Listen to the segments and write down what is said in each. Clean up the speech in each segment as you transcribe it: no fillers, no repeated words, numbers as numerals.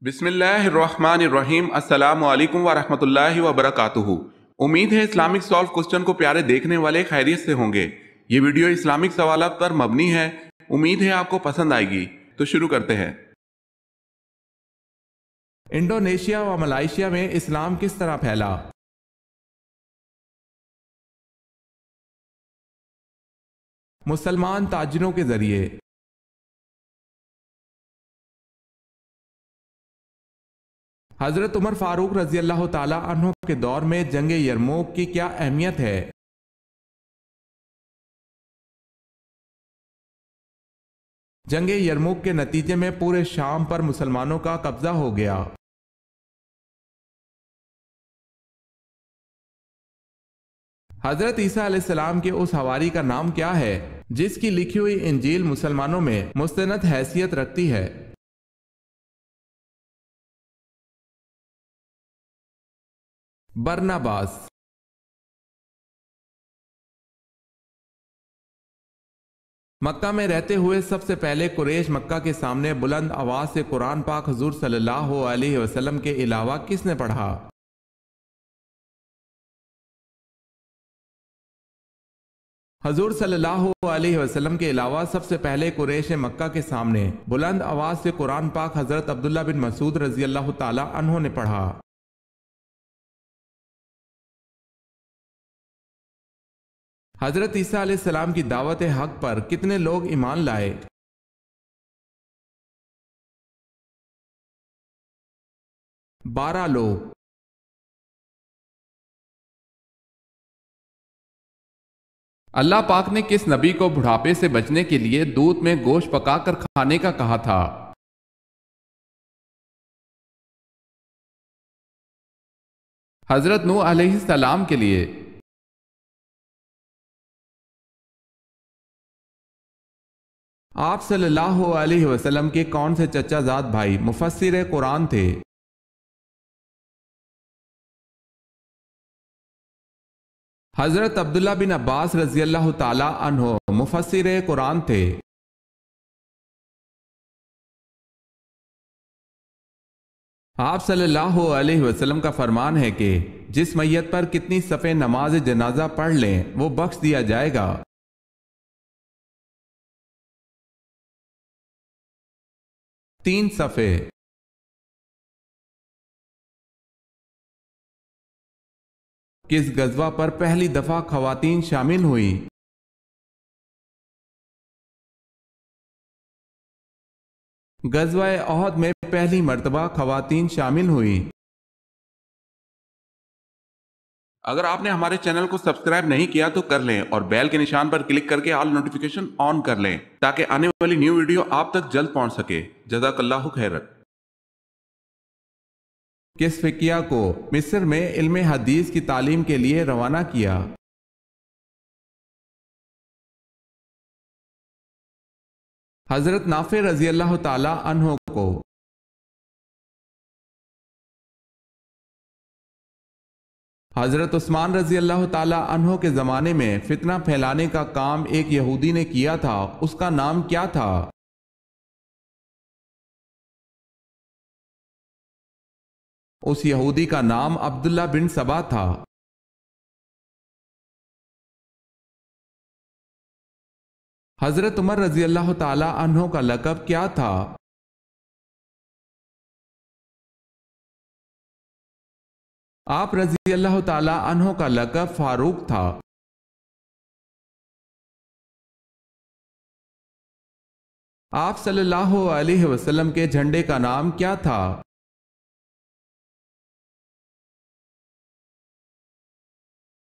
بسم اللہ الرحمن الرحیم۔ السلام علیکم ورحمۃ اللہ وبرکاتہ۔ امید ہے اسلامک سالو کوسچن کو پیارے دیکھنے والے خیریت سے ہوں گے۔ یہ ویڈیو اسلامک سوالات پر مبنی ہے، امید ہے آپ کو پسند آئے گی۔ تو شروع کرتے ہیں۔ انڈونیشیا و ملائیشیا میں اسلام کس طرح پھیلا؟ مسلمان تاجروں کے ذریعے۔ حضرت عمر فاروق رضی اللہ تعالی عنہ کے دور میں جنگ یرموک کی کیا اہمیت ہے؟ جنگ یرموک کے نتیجے میں پورے شام پر مسلمانوں کا قبضہ ہو گیا۔ حضرت عیسیٰ علیہ السلام کے اس حواری کا نام کیا ہے جس کی لکھی ہوئی انجیل مسلمانوں میں مستند حیثیت رکھتی ہے؟ برناباس۔ مکہ میں رہتے ہوئے سب سے پہلے قریش مکہ کے سامنے بلند آواز سے قرآن پاک حضور صلی اللہ علیہ وسلم کے علاوہ کس نے پڑھا؟ حضور صلی اللہ علیہ وسلم کے علاوہ سب سے پہلے قریش مکہ کے سامنے بلند آواز سے قرآن پاک حضرت عبداللہ بن مسعود رضی اللہ تعالی عنہ نے پڑھا۔ حضرت عیسیٰ علیہ السلام کی دعوت حق پر کتنے لوگ ایمان لائے؟ 12 لوگ۔ اللہ پاک نے کس نبی کو بڑھاپے سے بچنے کے لیے دودھ میں گوشت پکا کر کھانے کا کہا تھا؟ حضرت نوح علیہ السلام کے لیے۔ آپ صلی اللہ علیہ وسلم کے کون سے چچا زاد بھائی مفسر قرآن تھے؟ حضرت عبداللہ بن عباس رضی اللہ تعالی عنہ مفسر قرآن تھے۔ آپ صلی اللہ علیہ وسلم کا فرمان ہے کہ جس میت پر کتنی صفحے نماز جنازہ پڑھ لیں وہ بخش دیا جائے گا؟ 3 صفحے۔ کس غزوہ پر پہلی دفعہ خواتین شامل ہوئی؟ غزوہ احد میں پہلی مرتبہ خواتین شامل ہوئی۔ اگر آپ نے ہمارے چینل کو سبسکرائب نہیں کیا تو کر لیں اور بیل کے نشان پر کلک کر کے آل نوٹیفیکیشن آن کر لیں تاکہ آنے والی نیو ویڈیو آپ تک جلد پہنچ سکے۔ جزاک اللہ خیرت۔ کس فقیہ کو مصر میں علم حدیث کی تعلیم کے لیے روانہ کیا؟ حضرت نافع رضی اللہ تعالی عنہ کو۔ حضرت عثمان رضی اللہ تعالی عنہ کے زمانے میں فتنہ پھیلانے کا کام ایک یہودی نے کیا تھا، اس کا نام کیا تھا؟ اس یہودی کا نام عبداللہ بن سبا تھا۔ حضرت عمر رضی اللہ تعالی عنہ کا لقب کیا تھا؟ آپ رضی اللہ تعالی عنہ کا لقب فاروق تھا۔ آپ صلی اللہ علیہ وسلم کے جھنڈے کا نام کیا تھا؟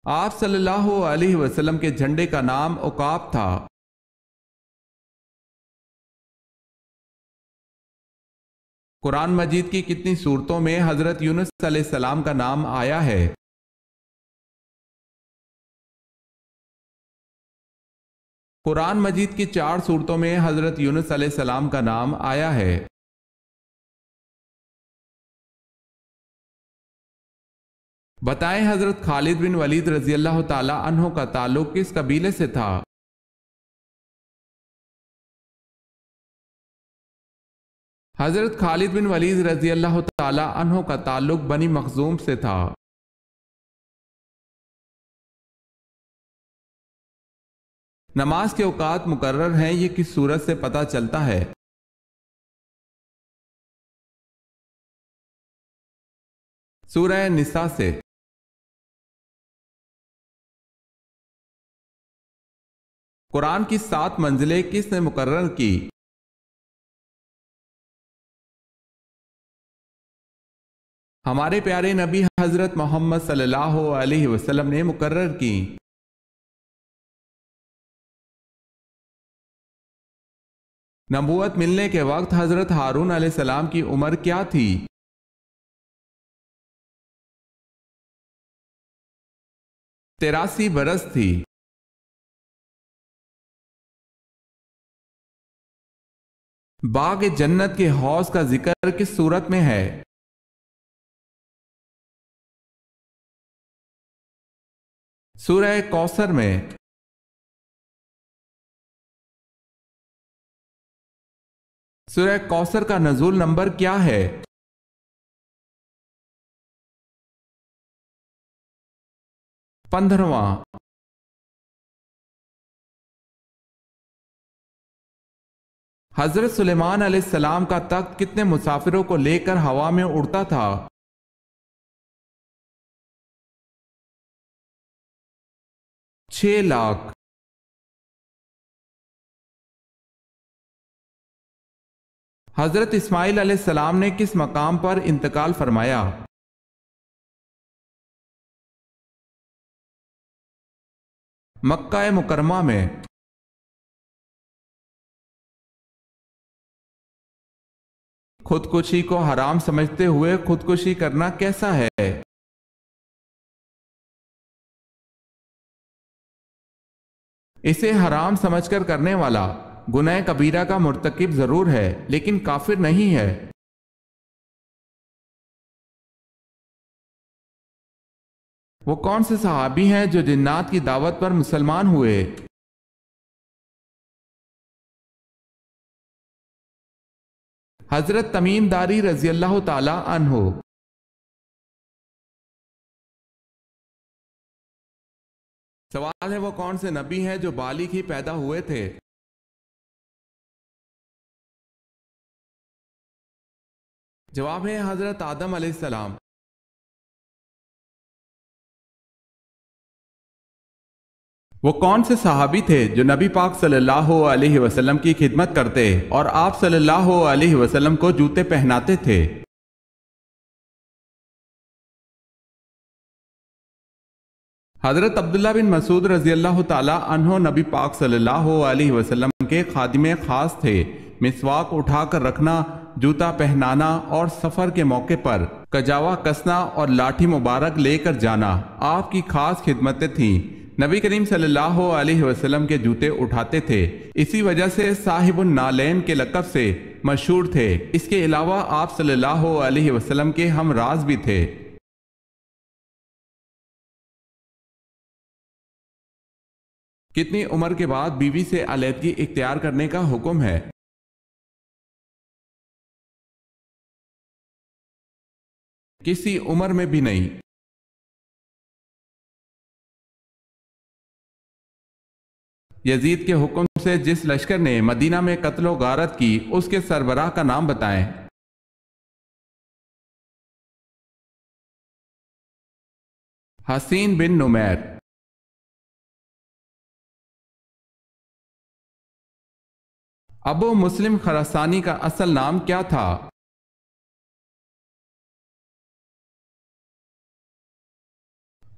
آپ صلی اللہ علیہ وسلم کے جھنڈے کا نام عقاب تھا۔ قرآن مجید کی کتنی سورتوں میں حضرت یونس علیہ السلام کا نام آیا ہے؟ قرآن مجید کی 4 سورتوں میں حضرت یونس علیہ السلام کا نام آیا ہے۔ بتائیں حضرت خالد بن ولید رضی اللہ تعالی عنہ کا تعلق کس قبیلے سے تھا؟ حضرت خالد بن ولید رضی اللہ تعالی عنہ کا تعلق بنی مخزوم سے تھا۔ نماز کے اوقات مقرر ہیں، یہ کس صورت سے پتہ چلتا ہے؟ سورہ نساء سے۔ قرآن کی 7 منزلیں کس نے مقرر کی؟ ہمارے پیارے نبی حضرت محمد صلی اللہ علیہ وسلم نے مقرر کی۔ نبوت ملنے کے وقت حضرت ہارون علیہ السلام کی عمر کیا تھی؟ 83 برس تھی۔ باغ جنت کے حوض کا ذکر کس صورت میں ہے؟ سورہ کوثر میں۔ سورہ کوثر کا نزول نمبر کیا ہے؟ 15واں۔ حضرت سلیمان علیہ السلام کا تخت کتنے مسافروں کو لے کر ہوا میں اڑتا تھا؟ 6 لاکھ۔ حضرت اسماعیل علیہ السلام نے کس مقام پر انتقال فرمایا؟ مکہ مکرمہ میں۔ خودکشی کو حرام سمجھتے ہوئے خودکشی کرنا کیسا ہے؟ اسے حرام سمجھ کر کرنے والا گناہ کبیرہ کا مرتکب ضرور ہے لیکن کافر نہیں ہے۔ وہ کون سے صحابی ہیں جو جنات کی دعوت پر مسلمان ہوئے؟ حضرت تمیم داری رضی اللہ تعالی عنہ۔ سوال ہے وہ کون سے نبی ہیں جو بالغ ہی پیدا ہوئے تھے؟ جواب ہے حضرت آدم علیہ السلام۔ وہ کون سے صحابی تھے جو نبی پاک صلی اللہ علیہ وسلم کی خدمت کرتے اور آپ صلی اللہ علیہ وسلم کو جوتے پہناتے تھے؟ حضرت عبداللہ بن مسعود رضی اللہ تعالی عنہ نبی پاک صلی اللہ علیہ وسلم کے خادم خاص تھے۔ مسواک اٹھا کر رکھنا، جوتا پہنانا اور سفر کے موقع پر کجاوا کسنا اور لاٹھی مبارک لے کر جانا آپ کی خاص خدمتیں تھیں۔ نبی کریم صلی اللہ علیہ وسلم کے جوتے اٹھاتے تھے، اسی وجہ سے صاحب النعلین کے لقب سے مشہور تھے۔ اس کے علاوہ آپ صلی اللہ علیہ وسلم کے ہم راز بھی تھے۔ کتنی عمر کے بعد بیوی سے علیحدگی اختیار کرنے کا حکم ہے؟ کسی عمر میں بھی نہیں۔ یزید کے حکم سے جس لشکر نے مدینہ میں قتل و غارت کی اس کے سربراہ کا نام بتائیں۔ حسین بن نمیر۔ ابو مسلم خراسانی کا اصل نام کیا تھا؟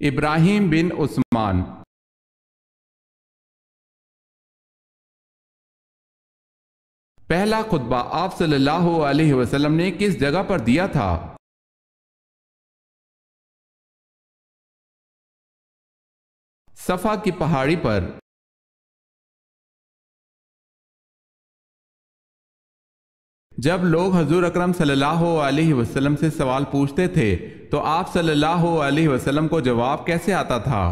ابراہیم بن عثمان۔ پہلا خطبہ آپ صلی اللہ علیہ وسلم نے کس جگہ پر دیا تھا؟ صفا کی پہاڑی پر۔ جب لوگ حضور اکرم صلی اللہ علیہ وسلم سے سوال پوچھتے تھے تو آپ صلی اللہ علیہ وسلم کو جواب کیسے آتا تھا؟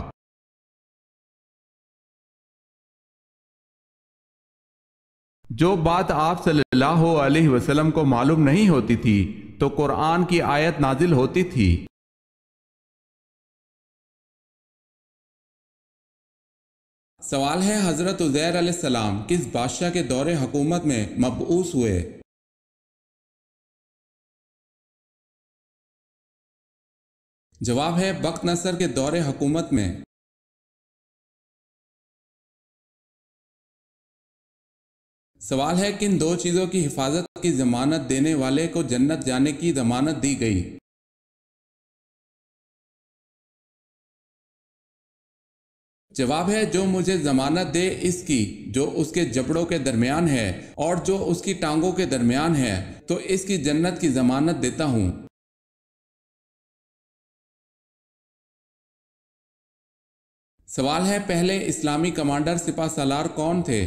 جو بات آپ صلی اللہ علیہ وسلم کو معلوم نہیں ہوتی تھی تو قرآن کی آیت نازل ہوتی تھی۔ سوال ہے حضرت عزیر علیہ السلام کس بادشاہ کے دور حکومت میں مبعوث ہوئے؟ جواب ہے بخت نصر کے دور حکومت میں۔ سوال ہے کن دو چیزوں کی حفاظت کی ضمانت دینے والے کو جنت جانے کی ضمانت دی گئی؟ جواب ہے جو مجھے ضمانت دے اس کی جو اس کے جبڑوں کے درمیان ہے اور جو اس کی ٹانگوں کے درمیان ہے تو اس کی جنت کی ضمانت دیتا ہوں۔ سوال ہے پہلے اسلامی کمانڈر سپہ سالار کون تھے؟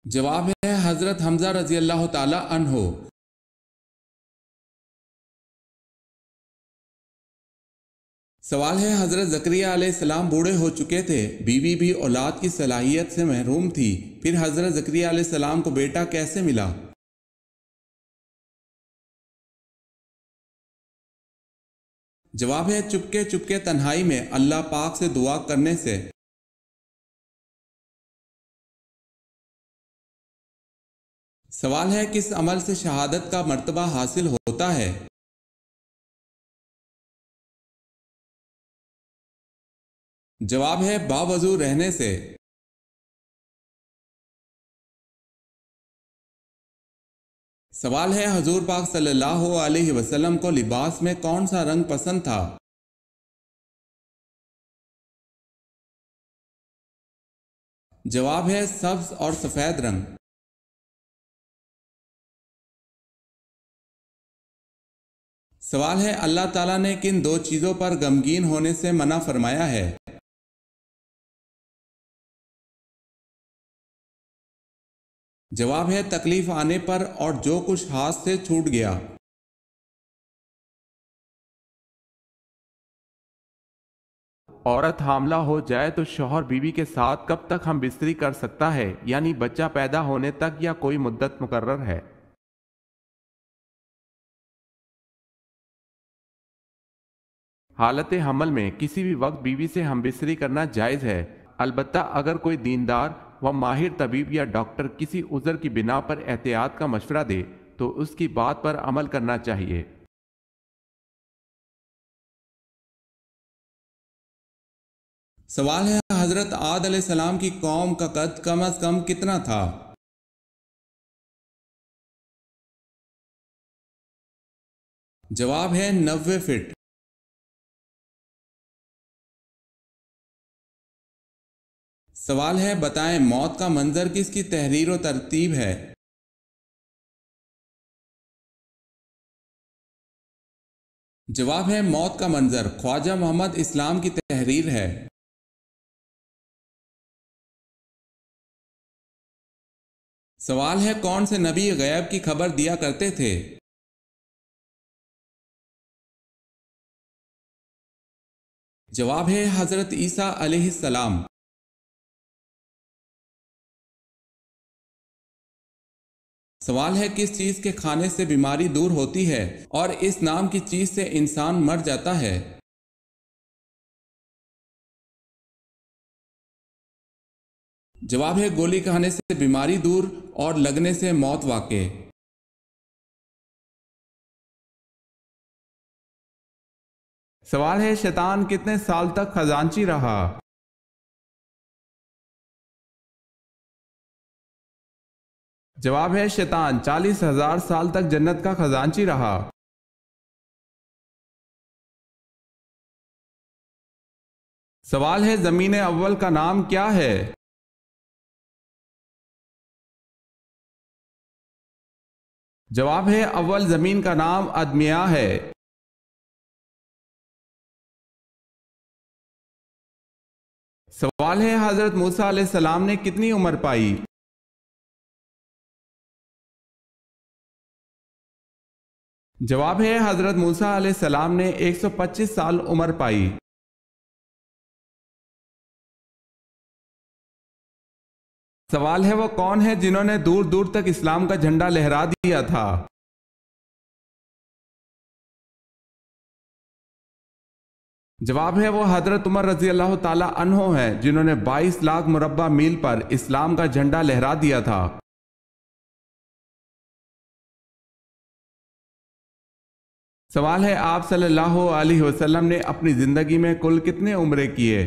جواب ہے حضرت حمزہ رضی اللہ تعالی عنہ۔ سوال ہے حضرت زکریہ علیہ السلام بوڑھے ہو چکے تھے، بیوی بھی اولاد کی صلاحیت سے محروم تھی، پھر حضرت زکریہ علیہ السلام کو بیٹا کیسے ملا؟ جواب ہے چپکے چپکے تنہائی میں اللہ پاک سے دعا کرنے سے۔ سوال ہے کس عمل سے شہادت کا مرتبہ حاصل ہوتا ہے؟ جواب ہے باوضو رہنے سے۔ سوال ہے حضور پاک صلی اللہ علیہ وسلم کو لباس میں کون سا رنگ پسند تھا؟ جواب ہے سبز اور سفید رنگ۔ سوال ہے اللہ تعالیٰ نے کن دو چیزوں پر غمگین ہونے سے منع فرمایا ہے؟ جواب ہے تکلیف آنے پر اور جو کچھ ہاتھ سے چھوٹ گیا۔ عورت حاملہ ہو جائے تو شوہر بیوی کے ساتھ کب تک ہم بستری کر سکتا ہے، یعنی بچہ پیدا ہونے تک یا کوئی مدت مقرر ہے؟ حالت حمل میں کسی بھی وقت بیوی سے ہم بستری کرنا جائز ہے، البتہ اگر کوئی دیندار و ماہر طبیب یا ڈاکٹر کسی عذر کی بنا پر احتیاط کا مشورہ دے تو اس کی بات پر عمل کرنا چاہیے۔ سوال ہے حضرت عاد علیہ السلام کی قوم کا قد کم از کم کتنا تھا؟ جواب ہے 90 فٹ۔ سوال ہے بتائیں موت کا منظر کس کی تحریر و ترتیب ہے؟ جواب ہے موت کا منظر خواجہ محمد اسلام کی تحریر ہے۔ سوال ہے کون سے نبی غیب کی خبر دیا کرتے تھے؟ جواب ہے حضرت عیسیٰ علیہ السلام۔ سوال ہے کس چیز کے کھانے سے بیماری دور ہوتی ہے اور اس نام کی چیز سے انسان مر جاتا ہے؟ جواب ہے گولی کھانے سے بیماری دور اور لگنے سے موت واقع۔ سوال ہے شیطان کتنے سال تک خزانچی رہا؟ جواب ہے شیطان 40,000 سال تک جنت کا خزانچی رہا۔ سوال ہے زمین اول کا نام کیا ہے؟ جواب ہے اول زمین کا نام ادمیہ ہے۔ سوال ہے حضرت موسیٰ علیہ السلام نے کتنی عمر پائی؟ جواب ہے حضرت موسیٰ علیہ السلام نے 125 سال عمر پائی۔ سوال ہے وہ کون ہے جنہوں نے دور دور تک اسلام کا جھنڈا لہرا دیا تھا؟ جواب ہے وہ حضرت عمر رضی اللہ تعالی عنہ ہیں جنہوں نے 22 لاکھ مربع میل پر اسلام کا جھنڈا لہرا دیا تھا۔ سوال ہے آپ صلی اللہ علیہ وسلم نے اپنی زندگی میں کل کتنے عمرے کیے؟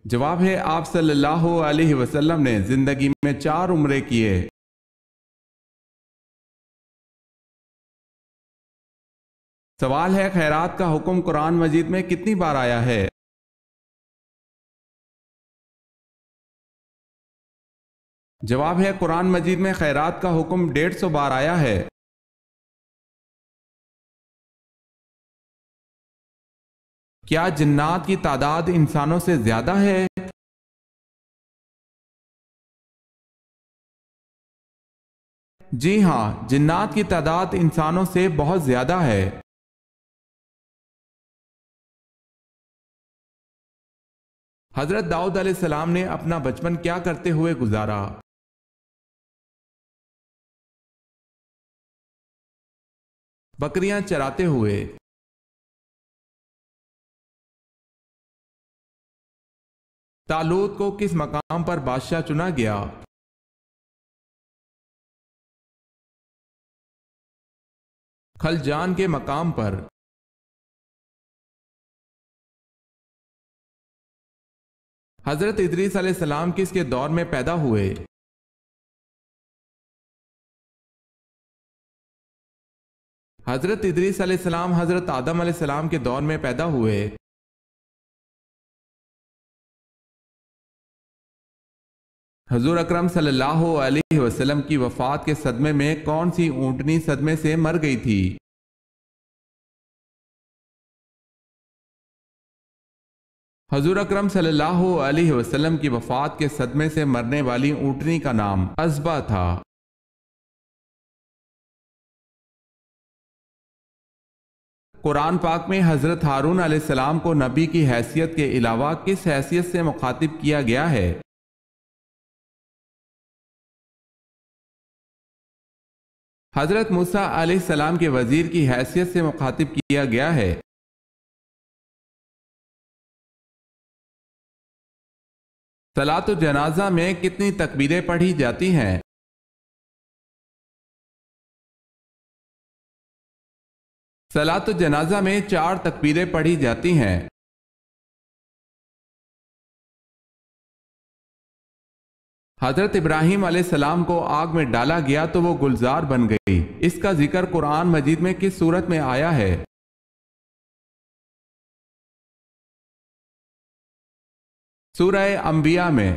جواب ہے آپ صلی اللہ علیہ وسلم نے زندگی میں 4 عمرے کیے۔ سوال ہے خیرات کا حکم قرآن مجید میں کتنی بار آیا ہے؟ جواب ہے قرآن مجید میں خیرات کا حکم 150 بار آیا ہے۔ کیا جنات کی تعداد انسانوں سے زیادہ ہے؟ جی ہاں، جنات کی تعداد انسانوں سے بہت زیادہ ہے۔ حضرت داؤد علیہ السلام نے اپنا بچپن کیا کرتے ہوئے گزارا؟ بکریاں چراتے ہوئے۔ طالوت کو کس مقام پر بادشاہ چنا گیا؟ خلجان کے مقام پر۔ حضرت ادریس علیہ السلام کس کے دور میں پیدا ہوئے؟ حضرت ادریس علیہ السلام حضرت آدم علیہ السلام کے دور میں پیدا ہوئے۔ حضور اکرم صلی اللہ علیہ وسلم کی وفات کے صدمے میں کون سی اونٹنی صدمے سے مر گئی تھی؟ حضور اکرم صلی اللہ علیہ وسلم کی وفات کے صدمے سے مرنے والی اونٹنی کا نام عزبہ تھا۔ قرآن پاک میں حضرت ہارون علیہ السلام کو نبی کی حیثیت کے علاوہ کس حیثیت سے مخاطب کیا گیا ہے؟ حضرت موسیٰ علیہ السلام کے وزیر کی حیثیت سے مخاطب کیا گیا ہے۔ صلاۃ الجنازہ میں کتنی تکبیریں پڑھی جاتی ہیں؟ صلاۃ الجنازہ میں 4 تکبیریں پڑھی جاتی ہیں۔ حضرت ابراہیم علیہ السلام کو آگ میں ڈالا گیا تو وہ گلزار بن گئی، اس کا ذکر قرآن مجید میں کس صورت میں آیا ہے؟ سورہ انبیاء میں۔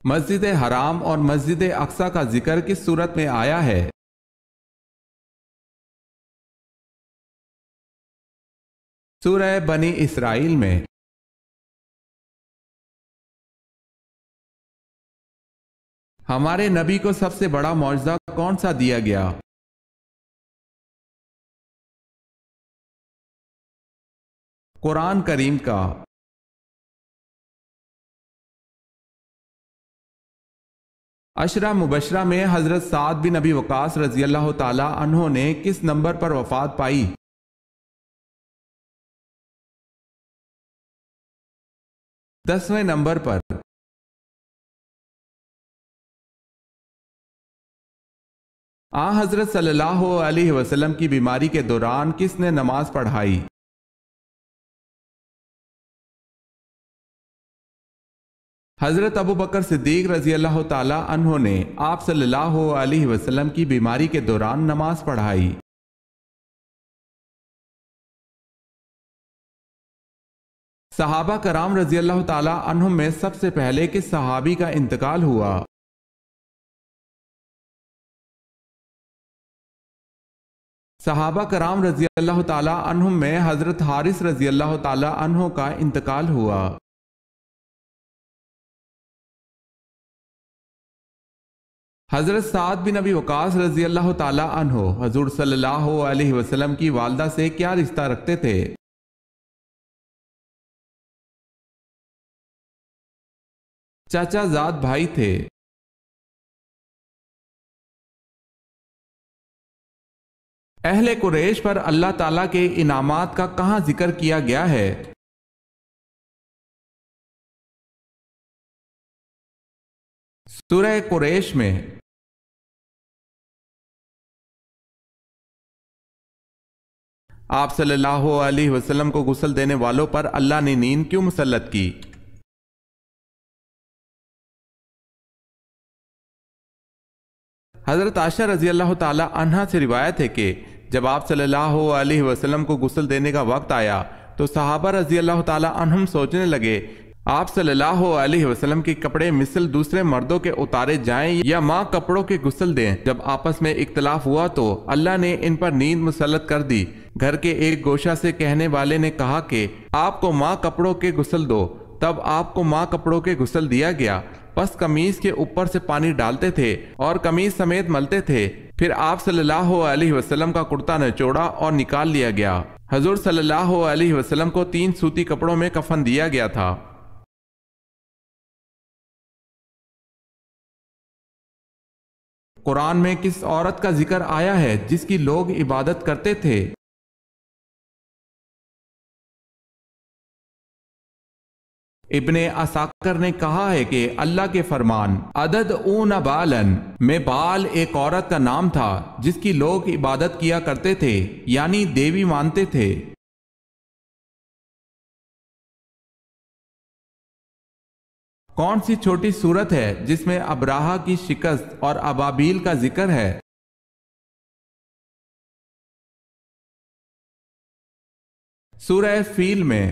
مسجد حرام اور مسجد اقصی کا ذکر کس صورت میں آیا ہے؟ سورہ بنی اسرائیل میں۔ ہمارے نبی کو سب سے بڑا معجزہ کون سا دیا گیا؟ قرآن کریم کا۔ عشرہ مبشرہ میں حضرت سعد بن ابی وقاص رضی اللہ تعالی عنہ نے کس نمبر پر وفات پائی؟ 10ویں نمبر پر۔ حضرت صلی اللہ علیہ وسلم کی بیماری کے دوران کس نے نماز پڑھائی؟ حضرت ابو بکر صدیق رضی اللہ تعالی عنہ نے آپ صلی اللہ علیہ وسلم کی بیماری کے دوران نماز پڑھائی۔ صحابہ کرام رضی اللہ تعالی عنہم میں سب سے پہلے کس صحابی کا انتقال ہوا؟ صحابہ کرام رضی اللہ تعالی عنہم میں حضرت حارث رضی اللہ تعالی عنہ کا انتقال ہوا۔ حضرت سعد بن ابی وقاص رضی اللہ تعالی عنہ حضور صلی اللہ علیہ وسلم کی والدہ سے کیا رشتہ رکھتے تھے؟ چاچا زاد بھائی تھے۔ اہل قریش پر اللہ تعالیٰ کے انعامات کا کہاں ذکر کیا گیا ہے؟ سورہ قریش میں۔ آپ صلی اللہ علیہ وسلم کو غسل دینے والوں پر اللہ نے نیند کیوں مسلط کی؟ حضرت عائشہ رضی اللہ تعالی عنہا سے روایت ہے کہ جب آپ صلی اللہ علیہ وسلم کو غسل دینے کا وقت آیا تو صحابہ رضی اللہ تعالی عنہم سوچنے لگے آپ صلی اللہ علیہ وسلم کے کپڑے مثل دوسرے مردوں کے اتارے جائیں یا ماں کپڑوں کے غسل دیں۔ جب آپس میں اختلاف ہوا تو اللہ نے ان پر نیند مسلط کر دی۔ گھر کے ایک گوشہ سے کہنے والے نے کہا کہ آپ کو ماں کپڑوں کے غسل دو، تب آپ کو ماں کپڑوں کے غسل دیا گیا۔ پس قمیص کے اوپر سے پانی ڈالتے تھے اور قمیص سمیت ملتے تھے، پھر آپ صلی اللہ علیہ وسلم کا کرتا نچوڑا اور نکال لیا گیا۔ حضور صلی اللہ علیہ وسلم کو 3 سوتی کپڑوں میں کفن دیا گیا تھا۔ قرآن میں کس عورت کا ذکر آیا ہے جس کی لوگ عبادت کرتے تھے؟ ابن عساکر نے کہا ہے کہ اللہ کے فرمان عدد اون بالن میں بال ایک عورت کا نام تھا جس کی لوگ عبادت کیا کرتے تھے، یعنی دیوی مانتے تھے۔ کون سی چھوٹی سورت ہے جس میں ابراہہ کی شکست اور ابابیل کا ذکر ہے؟ سورہ فیل میں۔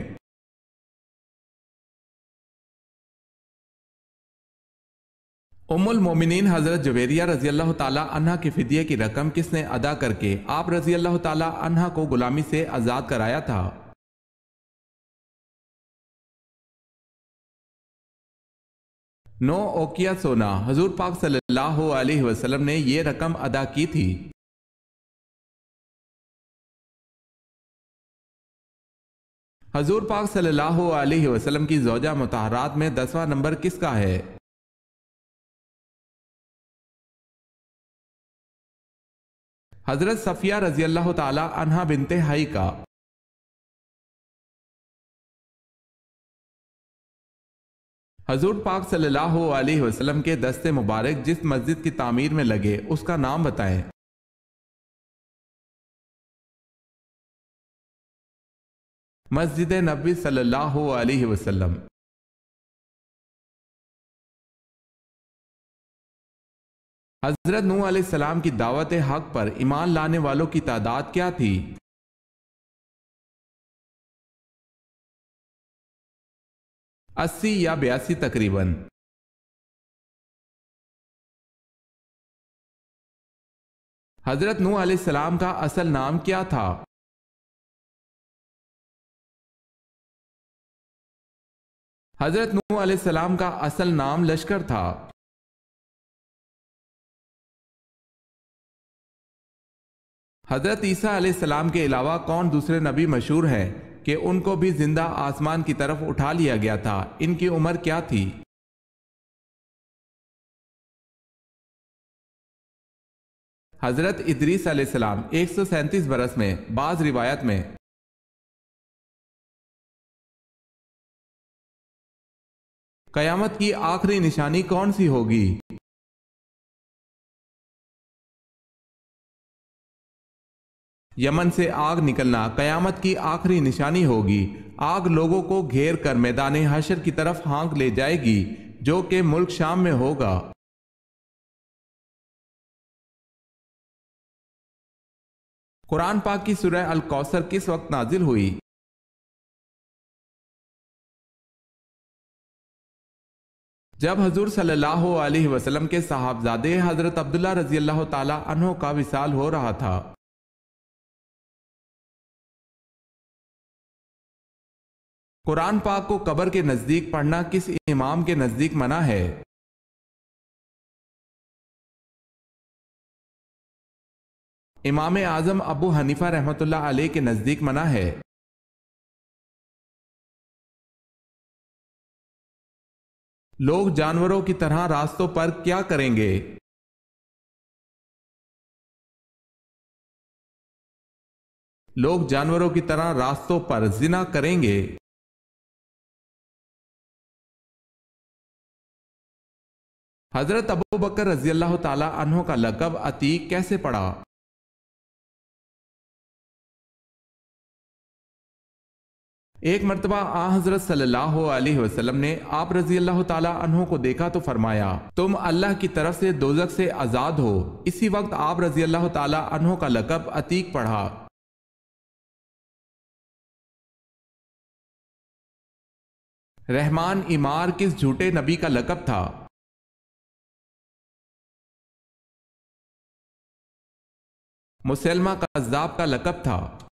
ام المومنین حضرت جویریہ رضی اللہ تعالی عنہ کے فدیے کی رقم کس نے ادا کر کے آپ رضی اللہ تعالی عنہ کو غلامی سے آزاد کرایا تھا؟ 9 اوقیہ سونا۔ حضور پاک صلی اللہ علیہ وسلم نے یہ رقم ادا کی تھی۔ حضور پاک صلی اللہ علیہ وسلم کی زوجہ مطہرات میں 10واں نمبر کس کا ہے؟ حضرت صفیہ رضی اللہ تعالی عنہا بنت حی کا۔ حضور پاک صلی اللہ علیہ وسلم کے دست مبارک جس مسجد کی تعمیر میں لگے اس کا نام بتائیں۔ مسجد نبوی صلی اللہ علیہ وسلم۔ حضرت نوح علیہ السلام کی دعوت حق پر ایمان لانے والوں کی تعداد کیا تھی؟ 80 یا 82 تقریباً۔ حضرت نوح علیہ السلام کا اصل نام کیا تھا؟ حضرت نوح علیہ السلام کا اصل نام لشکر تھا۔ حضرت عیسیٰ علیہ السلام کے علاوہ کون دوسرے نبی مشہور ہیں کہ ان کو بھی زندہ آسمان کی طرف اٹھا لیا گیا تھا؟ ان کی عمر کیا تھی؟ حضرت ادریس علیہ السلام 137 برس میں، بعض روایت میں۔ قیامت کی آخری نشانی کون سی ہوگی؟ یمن سے آگ نکلنا قیامت کی آخری نشانی ہوگی۔ آگ لوگوں کو گھیر کر میدان حشر کی طرف ہانک لے جائے گی جو کہ ملک شام میں ہوگا۔ قرآن پاک کی سورہ الکوثر کس وقت نازل ہوئی؟ جب حضور صلی اللہ علیہ وسلم کے صاحبزادے حضرت عبداللہ رضی اللہ تعالی عنہ کا وصال ہو رہا تھا۔ قرآن پاک کو قبر کے نزدیک پڑھنا کس امام کے نزدیک منع ہے؟ امام اعظم ابو حنیفہ رحمۃ اللہ علیہ کے نزدیک منع ہے۔ لوگ جانوروں کی طرح راستوں پر کیا کریں گے؟ لوگ جانوروں کی طرح راستوں پر زنا کریں گے۔ حضرت ابو بکر رضی اللہ تعالی عنہ کا لقب عتیق کیسے پڑا؟ ایک مرتبہ آن حضرت صلی اللہ علیہ وسلم نے آپ رضی اللہ تعالی عنہ کو دیکھا تو فرمایا، تم اللہ کی طرف سے دوزخ سے آزاد ہو۔ اسی وقت آپ رضی اللہ تعالی عنہ کا لقب عتیق پڑھا۔ رحمان ایمار کس جھوٹے نبی کا لقب تھا؟ مسلمہ کذاب کا لقب تھا۔